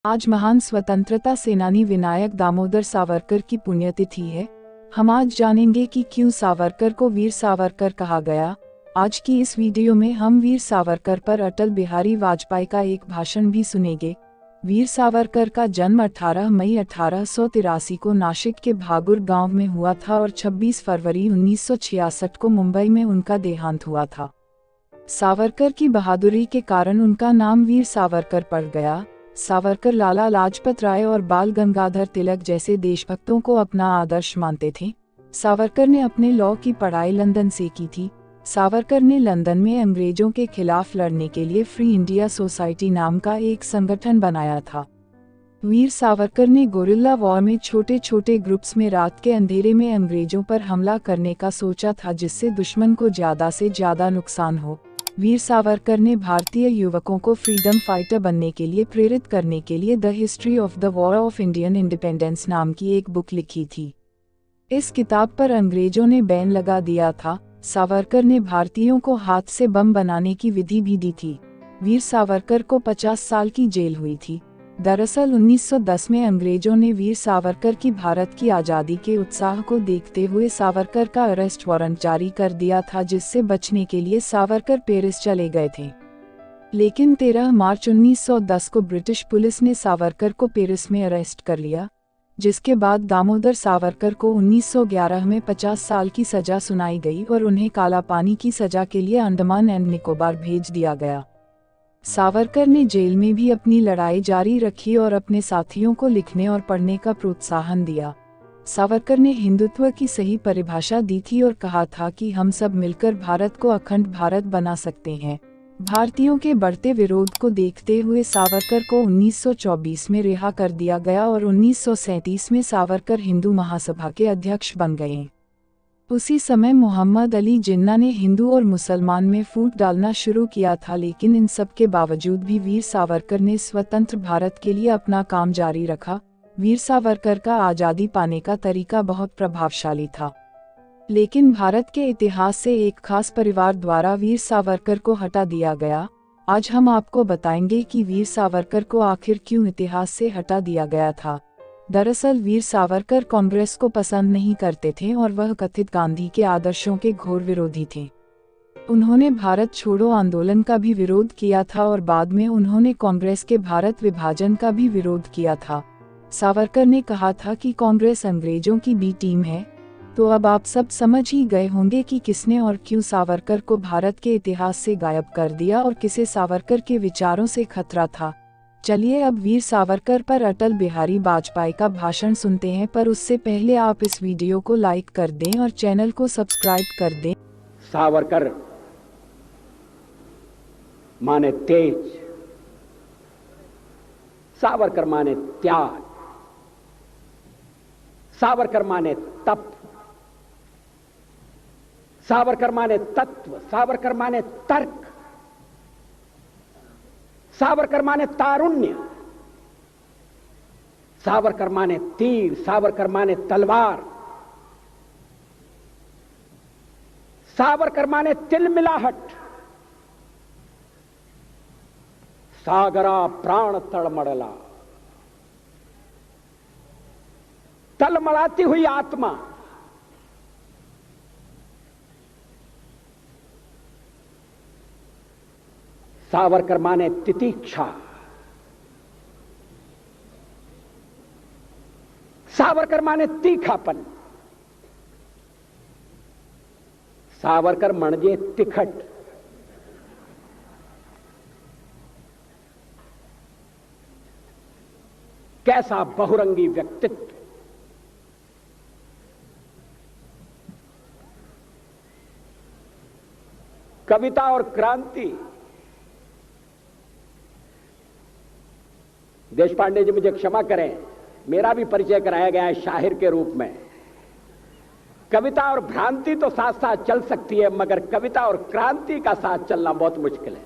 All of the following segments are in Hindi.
आज महान स्वतंत्रता सेनानी विनायक दामोदर सावरकर की पुण्यतिथि है। हम आज जानेंगे कि क्यों सावरकर को वीर सावरकर कहा गया। आज की इस वीडियो में हम वीर सावरकर पर अटल बिहारी वाजपेयी का एक भाषण भी सुनेंगे। वीर सावरकर का जन्म 18 मई 1883 को नासिक के भागुर गांव में हुआ था और 26 फरवरी 1966 को मुंबई में उनका देहांत हुआ था। सावरकर की बहादुरी के कारण उनका नाम वीर सावरकर पड़ गया। सावरकर लाला लाजपत राय और बाल गंगाधर तिलक जैसे देशभक्तों को अपना आदर्श मानते थे। सावरकर ने अपने लॉ की पढ़ाई लंदन से की थी। सावरकर ने लंदन में अंग्रेजों के खिलाफ लड़ने के लिए फ्री इंडिया सोसाइटी नाम का एक संगठन बनाया था। वीर सावरकर ने गोरिल्ला वॉर में छोटे छोटे ग्रुप्स में रात के अंधेरे में अंग्रेजों पर हमला करने का सोचा था, जिससे दुश्मन को ज्यादा से ज्यादा नुकसान हो। वीर सावरकर ने भारतीय युवकों को फ्रीडम फाइटर बनने के लिए प्रेरित करने के लिए the history of the war of Indian independence नाम की एक बुक लिखी थी। इस किताब पर अंग्रेजों ने बैन लगा दिया था। सावरकर ने भारतीयों को हाथ से बम बनाने की विधि भी दी थी। वीर सावरकर को 50 साल की जेल हुई थी। दरअसल 1910 में अंग्रेजों ने वीर सावरकर की भारत की आज़ादी के उत्साह को देखते हुए सावरकर का अरेस्ट वारंट जारी कर दिया था, जिससे बचने के लिए सावरकर पेरिस चले गए थे। लेकिन 13 मार्च 1910 को ब्रिटिश पुलिस ने सावरकर को पेरिस में अरेस्ट कर लिया, जिसके बाद दामोदर सावरकर को 1911 में 50 साल की सजा सुनाई गई और उन्हें काला पानी की सजा के लिए अंडमान एंड निकोबार भेज दिया गया। सावरकर ने जेल में भी अपनी लड़ाई जारी रखी और अपने साथियों को लिखने और पढ़ने का प्रोत्साहन दिया। सावरकर ने हिंदुत्व की सही परिभाषा दी थी और कहा था कि हम सब मिलकर भारत को अखंड भारत बना सकते हैं। भारतीयों के बढ़ते विरोध को देखते हुए सावरकर को 1924 में रिहा कर दिया गया और 1937 में सावरकर हिंदू महासभा के अध्यक्ष बन गए। उसी समय मोहम्मद अली जिन्ना ने हिंदू और मुसलमान में फूट डालना शुरू किया था, लेकिन इन सब के बावजूद भी वीर सावरकर ने स्वतंत्र भारत के लिए अपना काम जारी रखा। वीर सावरकर का आज़ादी पाने का तरीका बहुत प्रभावशाली था, लेकिन भारत के इतिहास से एक खास परिवार द्वारा वीर सावरकर को हटा दिया गया। आज हम आपको बताएंगे कि वीर सावरकर को आखिर क्यों इतिहास से हटा दिया गया था। दरअसल वीर सावरकर कांग्रेस को पसंद नहीं करते थे और वह कथित गांधी के आदर्शों के घोर विरोधी थे। उन्होंने भारत छोड़ो आंदोलन का भी विरोध किया था और बाद में उन्होंने कांग्रेस के भारत विभाजन का भी विरोध किया था। सावरकर ने कहा था कि कांग्रेस अंग्रेजों की बी टीम है। तो अब आप सब समझ ही गए होंगे कि किसने और क्यों सावरकर को भारत के इतिहास से गायब कर दिया और किसे सावरकर के विचारों से खतरा था। चलिए अब वीर सावरकर पर अटल बिहारी वाजपेयी का भाषण सुनते हैं, पर उससे पहले आप इस वीडियो को लाइक कर दें और चैनल को सब्सक्राइब कर दें। सावरकर माने तेज, सावरकर माने त्याग, सावरकर माने तप, सावरकर माने तत्व, सावरकर माने तर्क, सावरकर माने तारुण्य, सावरकर माने तीर, सावरकर माने तलवार, सावरकर माने तिलमिलाहट, सागरा प्राण तड़मड़ला, तलमड़ाती हुई आत्मा, सावरकर माने तितीक्षा, सावरकर माने तीखापन, सावरकर म्हणजे तिखट, कैसा बहुरंगी व्यक्तित्व। कविता और क्रांति। देशपांडे जी मुझे क्षमा करें, मेरा भी परिचय कराया गया है शाहिर के रूप में। कविता और भ्रांति तो साथ साथ चल सकती है, मगर कविता और क्रांति का साथ चलना बहुत मुश्किल है।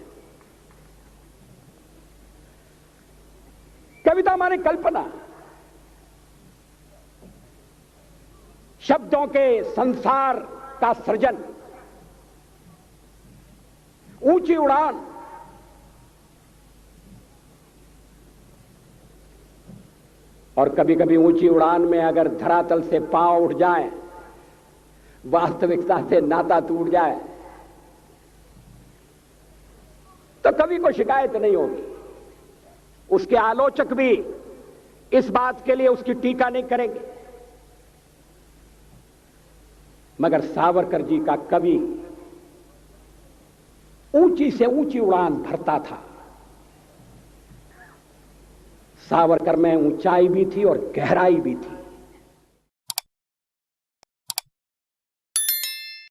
कविता माने कल्पना, शब्दों के संसार का सृजन, ऊंची उड़ान। और कभी कभी ऊंची उड़ान में अगर धरातल से पांव उठ जाए, वास्तविकता से नाता टूट जाए, तो कभी कोई शिकायत नहीं होगी। उसके आलोचक भी इस बात के लिए उसकी टीका नहीं करेंगे। मगर सावरकर जी का कवि ऊंची से ऊंची उड़ान भरता था। सावरकर में ऊंचाई भी थी और गहराई भी थी।